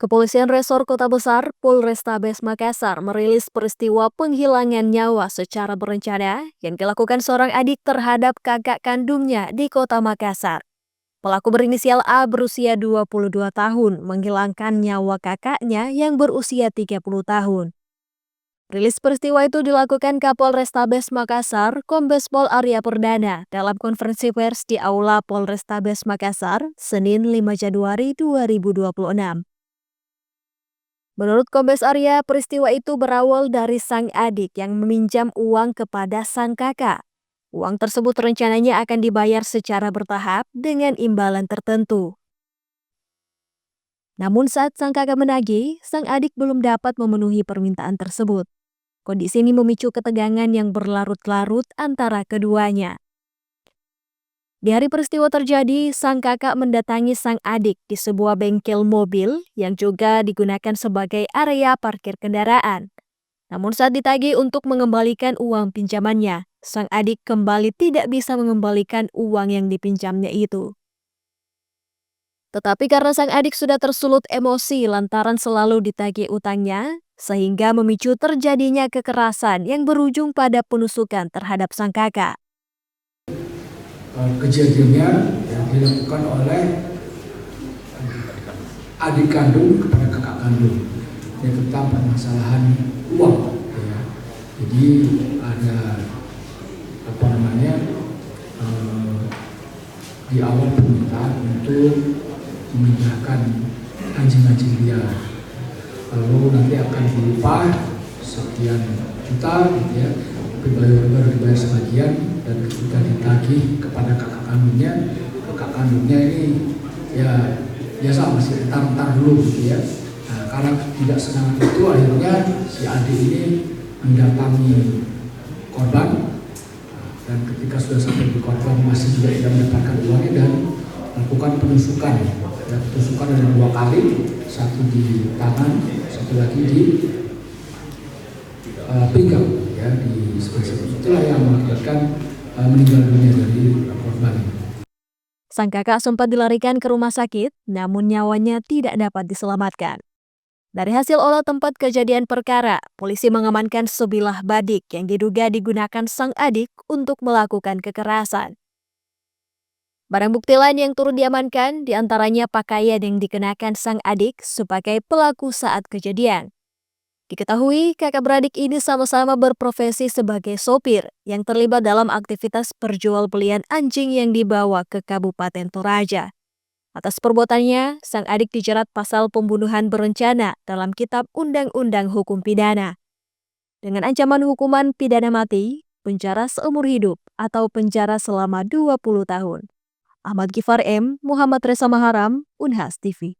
Kepolisian Resor Kota Besar, Polrestabes Makassar merilis peristiwa penghilangan nyawa secara berencana yang dilakukan seorang adik terhadap kakak kandungnya di Kota Makassar. Pelaku berinisial A berusia 22 tahun menghilangkan nyawa kakaknya yang berusia 30 tahun. Rilis peristiwa itu dilakukan Kapolrestabes Makassar, Kombes Pol Arya Perdana dalam konferensi pers di Aula Polrestabes Makassar, Senin 5 Januari 2026. Menurut Kombes Arya, peristiwa itu berawal dari sang adik yang meminjam uang kepada sang kakak. Uang tersebut rencananya akan dibayar secara bertahap dengan imbalan tertentu. Namun saat sang kakak menagih, sang adik belum dapat memenuhi permintaan tersebut. Kondisi ini memicu ketegangan yang berlarut-larut antara keduanya. Di hari peristiwa terjadi, sang kakak mendatangi sang adik di sebuah bengkel mobil yang juga digunakan sebagai area parkir kendaraan. Namun saat ditagih untuk mengembalikan uang pinjamannya, sang adik kembali tidak bisa mengembalikan uang yang dipinjamnya itu. Tetapi karena sang adik sudah tersulut emosi lantaran selalu ditagih utangnya, sehingga memicu terjadinya kekerasan yang berujung pada penusukan terhadap sang kakak. Kejadiannya yang dilakukan oleh adik kandung kepada kakak kandung, yaitu tentang permasalahan uang. Ya. Jadi ada di awal permintaan untuk memindahkan anjing-anjing liar, lalu nanti akan diupah sekian juta, gitu ya. Baru dibayar sebagian, dan ketika ditagih kepada kakak kandungnya ini ya biasa masih entar dulu, gitu ya. Nah, karena tidak semangat itu, akhirnya si adik ini mendatangi korban, dan ketika sudah sampai di korban masih juga tidak mendapatkan uangnya dan melakukan penusukan. Ya, penusukan ada 2 kali, satu di tangan, satu lagi di pinggang, ya, di sebelah. Itulah yang mengakibatkan meninggal dunia dari korban. Sang kakak sempat dilarikan ke rumah sakit, namun nyawanya tidak dapat diselamatkan. Dari hasil olah tempat kejadian perkara, polisi mengamankan sebilah badik yang diduga digunakan sang adik untuk melakukan kekerasan. Barang bukti lain yang turut diamankan diantaranya pakaian yang dikenakan sang adik sebagai pelaku saat kejadian. Diketahui kakak beradik ini sama-sama berprofesi sebagai sopir yang terlibat dalam aktivitas perjualbelian anjing yang dibawa ke Kabupaten Toraja. Atas perbuatannya, sang adik dijerat pasal pembunuhan berencana dalam Kitab Undang-Undang Hukum Pidana. Dengan ancaman hukuman pidana mati, penjara seumur hidup, atau penjara selama 20 tahun. Ahmad Gifar M. Muhammad Reza Maharam, Unhas TV.